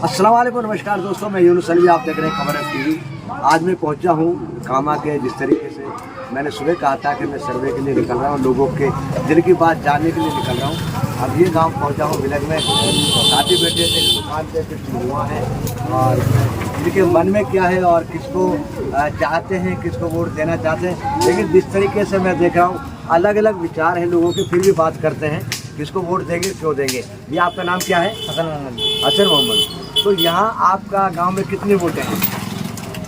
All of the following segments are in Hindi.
अस्सलाम वालेकुम, नमस्कार दोस्तों, मैं यूनुस अलवी, आप देख रहे हैं खबर टीवी। आज मैं पहुंचा हूं कामा के। जिस तरीके से मैंने सुबह कहा था कि मैं सर्वे के लिए निकल रहा हूं, लोगों के दिल की बात जानने के लिए निकल रहा हूं। अब ये गांव पहुंचा हूं विलेज में। साथी बैठे थे दुकान पे, कुछ हुआ है और इनके मन में क्या है और किसको चाहते हैं, किसको वोट देना चाहते हैं। लेकिन जिस तरीके से मैं देख रहा हूँ अलग अलग विचार हैं लोगों के, फिर भी बात करते हैं किसको वोट देंगे, क्यों देंगे। ये आपका नाम क्या है? हसन मोहम्मद। तो यहाँ आपका गांव में कितने वोट हैं?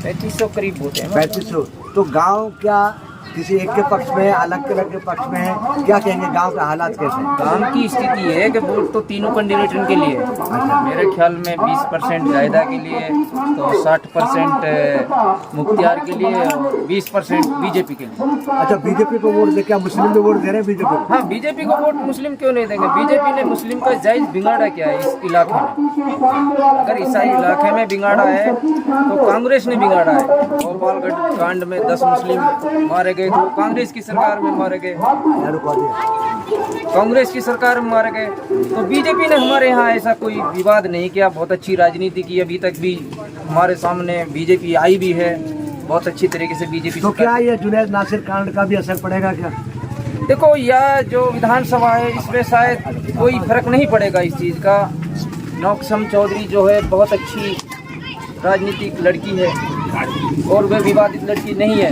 3500 करीब वोट हैं। 3500। तो गांव क्या किसी एक के पक्ष में है, अलग के पक्ष में है? क्या कहेंगे, गांव का हालात कैसे हैं? गांव की स्थिति है कि वोट तो तीनों कैंडिडेटों के लिए है। मेरे ख्याल में 20% जायदा के लिए, तो 60% मुख्तियार के लिए और 20% बीजेपी के लिए। अच्छा, बीजेपी को वोट दे, क्या मुस्लिम को वोट दे रहे हैं बीजेपी को? हाँ, बीजेपी को वोट मुस्लिम क्यों नहीं देंगे? बीजेपी ने मुस्लिम का जायज बिगाड़ा क्या है इस इलाके में? अगर ईसाई इलाके में बिगाड़ा है तो कांग्रेस ने बिगाड़ा है। गोपालगढ़ कांड में 10 मुस्लिम मारे गए, तो कांग्रेस की सरकार में मारे गए, कांग्रेस की सरकार में मारे गए। तो बीजेपी ने हमारे यहाँ ऐसा कोई विवाद नहीं किया, बहुत अच्छी राजनीति की। अभी तक भी हमारे सामने बीजेपी आई भी है, बहुत अच्छी तरीके से बीजेपी। तो क्या ये जुनैद नासिर कांड का भी असर पड़ेगा क्या? देखो, यह जो विधानसभा है इसमें शायद कोई फर्क नहीं पड़ेगा इस चीज़ का। नौकसम चौधरी जो है बहुत अच्छी राजनीतिक लड़की है और वह विवादित लड़की नहीं है,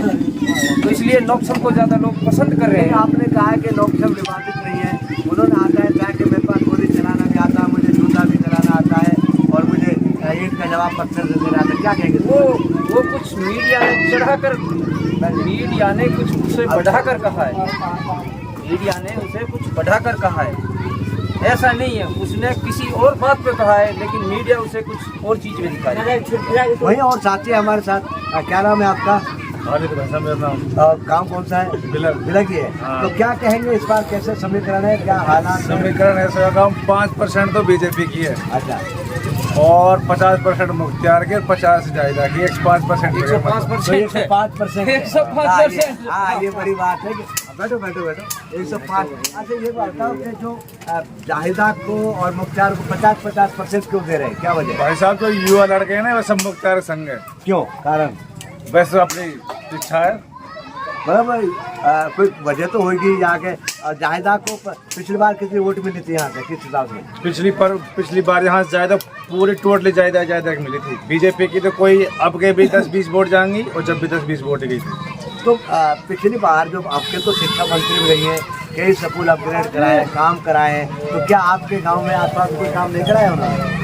तो इसलिए नौकसम को ज़्यादा लोग पसंद कर रहे हैं। आपने कहा है कि नौकसम विवादित नहीं है, उन्होंने आता है कि मेरे पास गोली चलाना भी आता है, मुझे जूता भी चलाना आता है और मुझे ईंट का जवाब पत्थर से देना आता है। क्या कहेंगे? वो कुछ मीडिया ने कुछ उसे बढ़ाकर कहा है। मीडिया ने उसे कुछ बढ़ाकर कहा है, ऐसा नहीं है। उसने किसी और बात पे कहा है, लेकिन मीडिया उसे कुछ और चीज में दिखाई। वही और साथी है हमारे साथ। क्या नाम है आपका? मेरा नाम। गाँव कौन सा है? बिलक ही है। हाँ। तो क्या कहेंगे इस बार, कैसे समीकरण है, क्या हालात? समीकरण ऐसा होगा, 5% तो बीजेपी की है अच्छा, और 50% मुख्तियार की और 50 जायदा की। 105% 105%। हाँ, ये बड़ी बात है। बैठो 105। अच्छा, ये बताओ कि जो जाहिदा को और मुख्तियार को 50% क्यों दे रहे हैं, क्या वजह? भाई साहब, जो युवा लड़के हैं ना, वो सब मुख्तियार संग है। क्यों, कारण? वैसे अपनी इच्छा है, मतलब कोई वजह तो होगी। यहाँ के जाहिदा को पिछली बार कितनी वोट मिली थी यहाँ से, किस हिसाब से? पिछली बार यहाँ से जायदा पूरी टोटली जायदा की मिली थी। बीजेपी की तो कोई अब के भी 10-20 वोट जाएंगी, और जब भी 10-20 वोट गई थी। तो पिछली बार जो आपके तो शिक्षा मंत्री भी रही हैं, कई स्कूल अपग्रेड कराए, काम कराए, तो क्या आपके गांव में आसपास कोई काम नहीं कराया उन्होंने?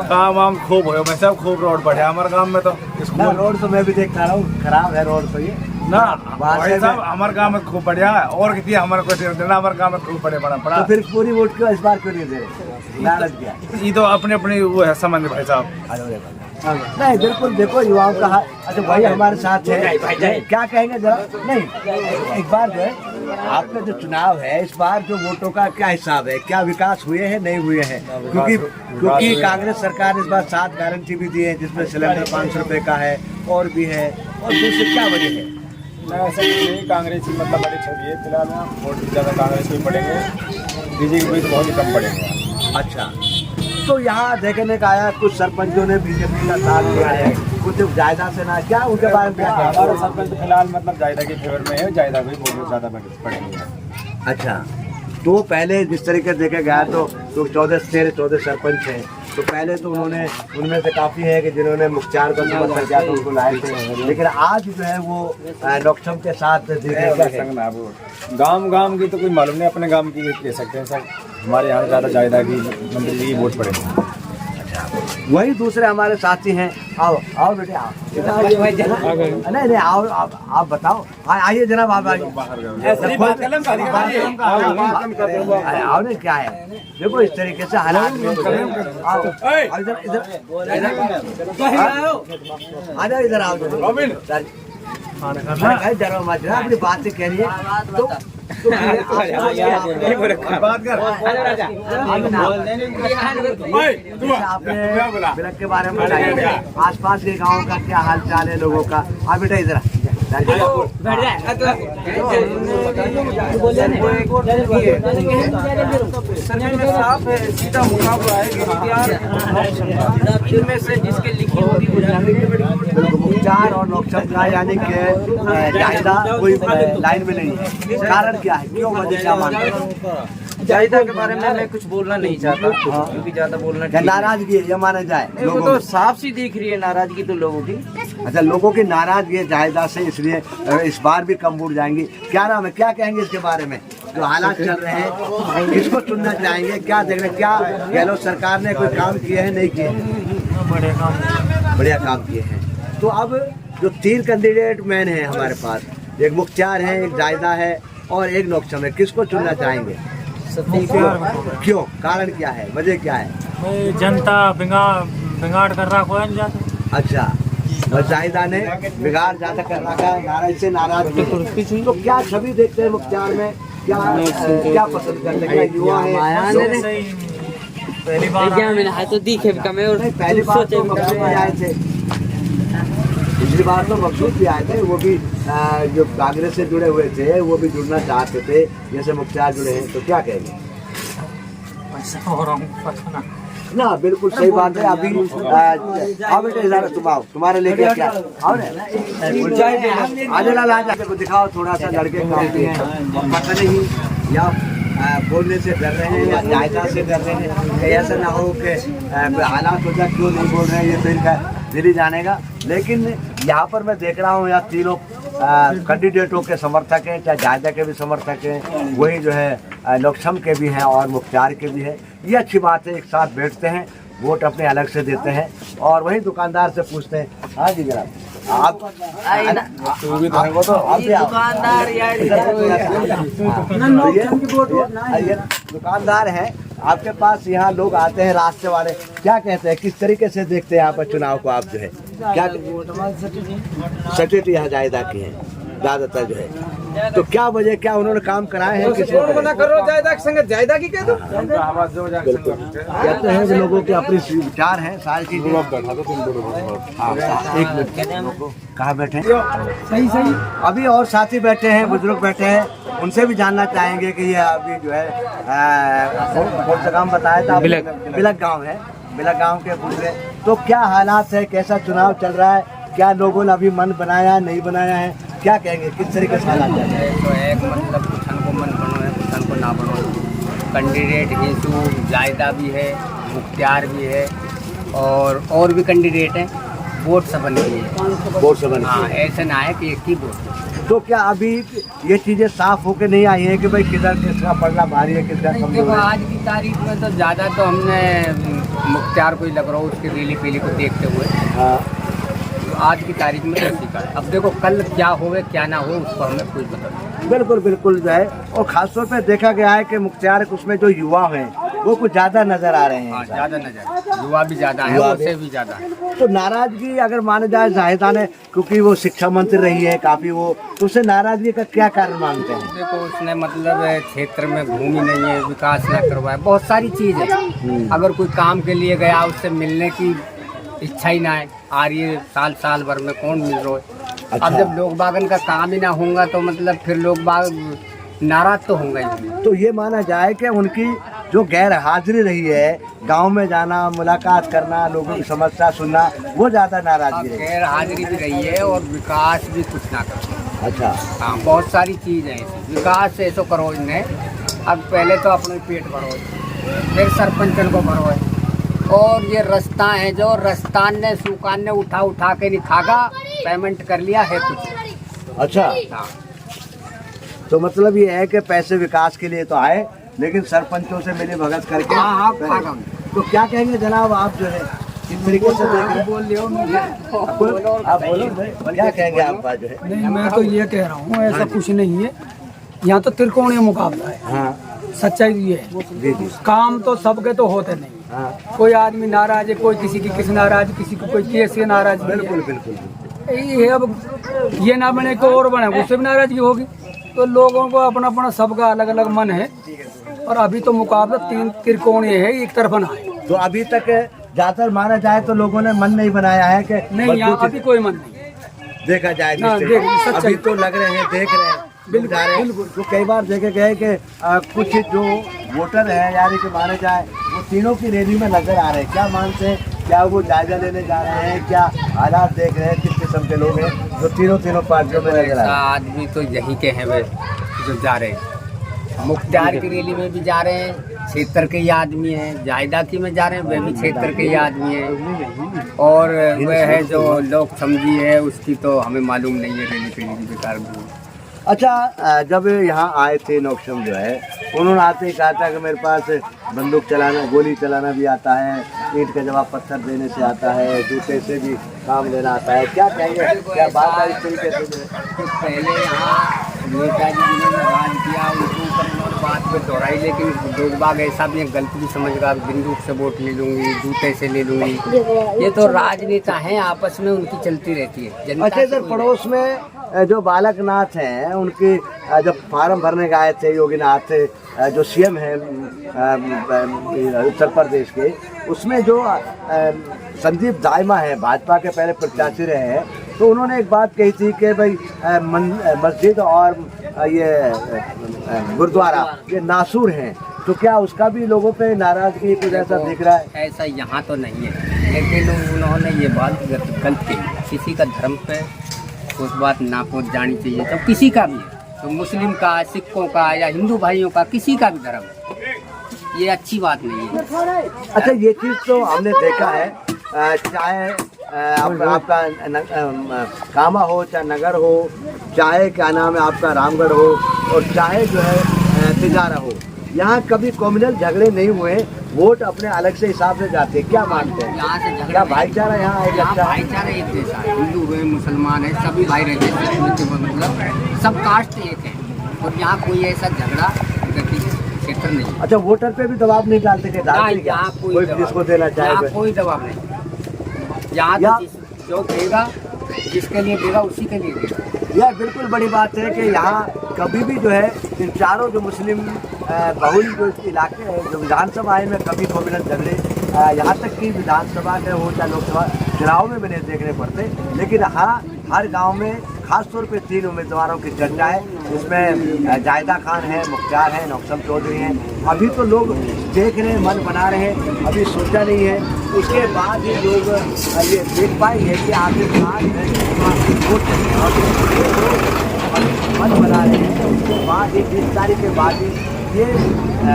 काम वाम खूब हो, मैं सब खूब रोड बढ़े हमारे गाँव में। तो स्कूल रोड तो मैं भी देख पा रहा हूँ, खराब है रोड तो ये ना। भाई साहब, हमारे गाँव में खूब बढ़िया है, और कितनी हमारे को देना, हमारे गाँव में खूब बड़ा पड़ा। तो फिर पूरी वोट क्यों इस बार क्यों नहीं दे रहे? लालच किया? ये तो अपने वो है समझ भाई साहब। नहीं, बिल्कुल। देखो युवाओं का अच्छा, भाई हमारे साथ है, क्या कहेंगे जरा? नहीं, एक बार जो है आपका जो चुनाव है, इस बार जो वोटों का क्या हिसाब है, क्या विकास हुए हैं, नहीं हुए हैं? क्योंकि कांग्रेस सरकार ने इस बार 7 गारंटी भी दी है, जिसमें सिलेंडर 500 रुपये का है और भी है, और दूसरी क्या वजह है? ऐसा नहीं, कांग्रेस की मतलब बड़ी छवि है। फिलहाल वोट ज़्यादा कांग्रेस को ही पड़ेंगे, बीजेपी तो बहुत ही कम पड़ेंगे। अच्छा, तो यहाँ देखने का आया कुछ सरपंचों ने बीजेपी का साथ दिया है, कुछ जायदा से ना, क्या उनके बारे में? हमारा सरपंच तो फिलहाल मतलब जायदा के फेवर में है, जायदा भी बहुत ज़्यादा पड़ेंगे। अच्छा, तो पहले जिस तरीके से देखा गया तो 14 सरपंच हैं, तो पहले तो उन्होंने, उनमें से काफ़ी है कि जिन्होंने मुख्तियार का समर्थन किया तो उनको लाए थे, लेकिन आज जो है वो नौकसम के साथ गांव की तो कोई मालूम नहीं, अपने गांव की कह सकते हैं सर। हमारे यहाँ ज़्यादा जायदा की मंत्री की वोट पड़ेंगे। वही दूसरे हमारे साथी हैं। आओ बेटे, आओ। नहीं, आओ, आप बताओ। आइए जनाब, आप आइए। आओ नहीं, क्या है, देखो इस तरीके से हालात में आ जाओ, इधर आओ। डरो मत, अपनी बात से कह रही है तो आपने बिलक के बारे में बताइए, आसपास के गाँव का क्या हाल चाल है लोगों का? आप बेटा इधर साफ है, सीधा मुकाबला है इनमें से जिसके लिखी होगी वो जाएंगे। मुख्तार और नौकचंद का यानी कि जायदा कोई लाइन में नहीं है, कारण क्या है, क्यों वजह क्या मानते हैं? जायदा के बारे में मैं कुछ बोलना नहीं चाहता क्योंकि ज्यादा बोलना ठीक नहीं। नाराजगी है ये माना जाए वो लोगों तो में। साफ सी दिख रही है नाराजगी तो लोगों की। अच्छा, लोगों की नाराजगी है जायदा से, इसलिए इस बार भी कम वोट जाएंगी। क्या नाम है, क्या कहेंगे इसके बारे में, जो हालात चल रहे हैं, किसको चुनना चाहेंगे, क्या देख रहे हैं, क्या गहलोत सरकार ने कोई काम किए हैं, नहीं किए हैं? बढ़िया काम किए हैं। तो अब जो 3 कैंडिडेट मैन हैं हमारे पास, एक मुख्तार है, एक जायदा है और एक नौकचंद है, किसको चुनना चाहेंगे? क्यों, कारण क्या है, वजह क्या है? जनता बिगाड़ कर रहा कोई नहीं जाता। अच्छा, और जाहिदा ने बिगाड़ ज्यादा कर रखा है, नाराज से नाराज है। तो क्या छवि देखते हैं मुख्तार में, क्या क्या पसंद करते हैं, क्या युवा है? पहली बार तो दिखे कमे और नहीं, पहली बार तो मकसूद भी आए थे, पिछली बार तो मकसूद भी आए थे, वो भी जो कांग्रेस से जुड़े हुए थे वो भी जुड़ना चाहते थे, जैसे मुख्तार जुड़े हैं। तो क्या कहेंगे? ना बिल्कुल सही बात है। अभी आओ बेटे, इधर तुम आओ, तुम्हारे लेके क्या आओ ना, आगे लाल आ जाके दिखाओ थोड़ा सा, लड़के काम किए हैं, पता नहीं या बोलने से डर रहे हैं या जायदा से डर रहे हैं, कहीं ऐसा ना हो कि हालात हो जाए क्यों नहीं बोल रहे हैं, ये तो इनका दिल ही जानेगा। लेकिन यहाँ पर मैं देख रहा हूँ यहाँ तीनों कैंडिडेटों के समर्थक हैं, चाहे जायदा के भी समर्थक हैं, वही जो है नौकचंद के भी हैं और मुख्तार के भी हैं। ये अच्छी बात है, एक साथ बैठते हैं, वोट अपने अलग से देते हैं और वही दुकानदार से पूछते हैं। हाँ जी जनाब, आप वो तो आप भी आओ। ये दुकानदार है आपके पास, यहाँ लोग आते हैं रास्ते वाले, क्या कहते हैं, किस तरीके से देखते हैं यहाँ पर चुनाव को? आप जो है क्या सचेत यहाँ जायदा की है ज्यादातर जो है, तो क्या वजह, क्या उन्होंने काम कराए हैं? किसी मना करो जायदा के संग जायदा की कह दो। बिल्कुल कहते हैं कि लोगों के अपने विचार हैं, सारी चीजें। एक मिनट, कहाँ बैठे हैं? सही सही। अभी और साथी बैठे हैं, बुजुर्ग बैठे हैं, उनसे भी जानना चाहेंगे कि ये अभी जो है कौन सा गाँव बताया था? बिलक गाँव है, बिलक गाँव के पूरे। तो क्या हालात है, कैसा चुनाव चल रहा है, क्या लोगों ने अभी मन बनाया नहीं बनाया है, क्या कहेंगे, किस तरीके से हालात चल रहे हैं? तो एक मतलब कुछ को मन बनो है, कुछ को ना बनो। कैंडिडेट हिंदू जायदा भी है, मुख्तार भी है और भी कैंडिडेट हैं, वोट सबन की है। वोट सबन हाँ, ऐसा ना है कि एक ही वोट। तो क्या अभी ये चीजें साफ होकर नहीं आई हैं कि भाई किधर किसका पड़ना भारी है, किसका देखो कमजोर है? आज की तारीख में तो ज़्यादा तो हमने मुख्तार को ही लग रहा हो, उसकी रैली पीली को देखते हुए। हाँ, आज की तारीख में ऐसी का है। अब देखो कल क्या होवे क्या ना हो उसको हमें कुछ पता नहीं। बिल्कुल बिल्कुल जो है, और खासतौर पे देखा गया है कि मुख्तार उसमें जो युवा हैं वो कुछ ज्यादा नजर आ रहे हाँ, हैं। ज़्यादा नजर, युवा भी ज़्यादा है, युवा उससे भी ज़्यादा है। तो नाराजगी अगर माना जाए जाहिदा ने, क्योंकि वो शिक्षा मंत्री रही है काफी, वो तो उससे नाराजगी का क्या कारण मानते हैं? देखो उसने मतलब क्षेत्र में घूमी नहीं है, विकास ना करवाया, बहुत सारी चीज़ है। अगर कोई काम के लिए गया उससे मिलने की इच्छा ही ना है, आ रही है साल भर में कौन मिल रहा है। अच्छा। अब जब लोग बागन का काम ही ना होगा तो मतलब फिर लोग बाग नाराज तो होंगे ही। तो ये माना जाए कि उनकी जो गैर हाजिरी रही है, गांव में जाना, मुलाकात करना, लोगों की समस्या सुनना, वो ज्यादा नाराजगी रही है। गैर हाजिरी भी रही है और विकास भी कुछ ना करो। अच्छा, हाँ, बहुत सारी चीज़ है ऐसी। विकास ऐसो करो इन्हें, अब पहले तो अपने पेट भरो, फिर सरपंचन को भरो है। और ये रास्ता है जो रास्तान ने सुकान ने उठा के नहीं खागा, पेमेंट कर लिया है कुछ। अच्छा, हाँ, तो मतलब ये है कि पैसे विकास के लिए तो आए, लेकिन सरपंचों से मिली भगत करके। हाँ, खागा। तो क्या कहेंगे जनाब, आप जो है किस तरीके से देख रहे हैं? बोल लियो आप बोलो भाई, क्या कहेंगे आप बात जो है? नहीं, मैं तो ये कह रहा हूँ ऐसा कुछ नहीं है, यहाँ तो त्रिकोणीय मुकाबला है। हाँ सच्चाई ये है, जी जी, काम तो सबके तो होते नहीं। हाँ कोई आदमी नाराज है, कोई किसी की किस नाराज, किसी को कोई केस से नाराज। बिल्कुल बिल्कुल। ये अब ये ना बने को और बने, उससे भी नाराजगी होगी। तो लोगों को अपना अपना सबका अलग अलग मन है, और अभी तो मुकाबला 3 त्रिकोणीय है, एक तरफ ना है। तो अभी तक ज्यादातर माना जाए तो लोगों ने मन नहीं बनाया है कि नहीं, यहाँ अभी कोई मन नहीं। देखा जाए हाँ, जिससे। सच्चाई। अभी तो लग रहे हैं, देख रहे हैं, लोग जा रहे हैं। तो कई बार देखे गए कि कुछ जो वोटर हैं, यानी कि माने जाए, वो तीनों की रैली में नजर आ रहे हैं। क्या मानते हैं, क्या वो जायजा लेने जा रहे हैं, क्या हालात देख रहे हैं, किस किस्म के लोग हैं जो तीनों पार्टियों में नजर आ ऐसा रहे हैं? आदमी तो यही के हैं वे जो जा रहे हैं। मुख्तार की रैली में भी जा रहे हैं, क्षेत्र के ही आदमी हैं। जायदा की में जा रहे हैं, वे भी क्षेत्र के ही आदमी हैं। और वह है जो लोग समझी है, उसकी तो हमें मालूम नहीं है रैली के लिए बेकार भी। अच्छा, जब यहाँ आए थे नौक्षम जो है, उन्होंने आते ही कहा था कि मेरे पास बंदूक चलाना, गोली चलाना भी आता है, ईंट का जवाब पत्थर देने से आता है, जूते से भी काम लेना आता है। क्या कहेंगे, क्या बात है इस तरीके से? तो पहले यहाँ नेताजी जिन्होंने राज किया उनके ऊपर उन्होंने बात में दोहराई, लेकिन लोग बाग ऐसा भी गलती भी समझ रहा, बंदूक से वोट ले लूँगी, जूते से ले लूँगी। ये तो राजनेता हैं, आपस में उनकी चलती रहती है जनता। अच्छा सर, पड़ोस में जो बालकनाथ हैं, उनकी जब फार्म भरने गए आए थे योगीनाथ, जो सीएम हैं उत्तर प्रदेश के, उसमें जो संदीप दाइमा है, भाजपा के पहले प्रत्याशी रहे हैं, तो उन्होंने एक बात कही थी कि भाई मस्जिद और ये गुरुद्वारा ये नासूर हैं। तो क्या उसका भी लोगों पे नाराजगी कुछ ऐसा दिख रहा है? ऐसा यहाँ तो नहीं है, लेकिन उन्होंने ये बात गलत कही। किसी का धर्म पे उस बात ना पहुँच जानी चाहिए, तो किसी का भी है, तो मुस्लिम का, सिखों का या हिंदू भाइयों का, किसी का भी धर्म, ये अच्छी बात नहीं है। अच्छा, ये चीज़ तो हमने देखा है, चाहे आपका कामा हो, चाहे नगर हो, चाहे क्या नाम है आपका रामगढ़ हो, और चाहे जो है तिजारा हो, यहाँ कभी कम्युनल झगड़े नहीं हुए। वोट अपने अलग से हिसाब से जाते हैं। क्या मानते हैं, यहाँ से झगड़ा क्या भाईचारा यहाँ एक अच्छा है? भाईचारा एक जैसा है, हिंदू है, मुसलमान है, सभी भाई रहते हैं, मतलब सब कास्ट एक है। और यहाँ कोई ऐसा झगड़ा क्षेत्र नहीं। अच्छा, वोटर पे भी दबाव नहीं डालते कि डालते क्या? यहाँ कोई जिसको देना चाहे कोई दबाव नहीं। यहाँ तो जो देगा, जिसके लिए देगा उसी के लिए देगा। यह बिल्कुल बड़ी बात है कि यहाँ कभी भी जो है इन चारों जो मुस्लिम बहुल जो इलाके हैं, जो विधानसभा में कभी कम्युनल झगड़े, यहाँ तक कि विधानसभा के हो चाहे लोकसभा चुनाव में मैंने देखने पड़ते। लेकिन हाँ, हर गांव में खास तौर पे 3 उम्मीदवारों की चर्चा है। इसमें जायदा खान है, मुख्तार है, नौक्षम चौधरी हैं। अभी तो लोग देख रहे हैं, मन बना रहे हैं, अभी सोचा नहीं है। उसके बाद ही लोग ये देख पाएंगे कि आखिरकार मन बना रहे हैं। उसके बाद ही 20 तारीख के बाद ही ये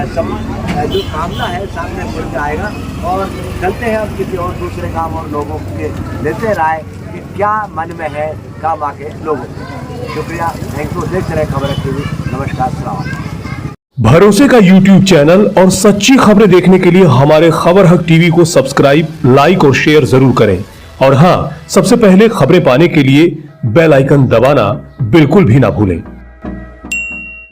जो मामला है सामने खुल के आएगा। और चलते हैं अब किसी और दूसरे काम और लोगों के लेते राय कि क्या मन में है कामा के लोगों को। शुक्रिया, थैंक यू। देखते रहे खबर टीवी। नमस्कार, सलाम। भरोसे का YouTube चैनल और सच्ची खबरें देखने के लिए हमारे खबर हक टीवी को सब्सक्राइब, लाइक और शेयर जरूर करें। और हाँ, सबसे पहले खबरें पाने के लिए बेल आइकन दबाना बिल्कुल भी ना भूलें।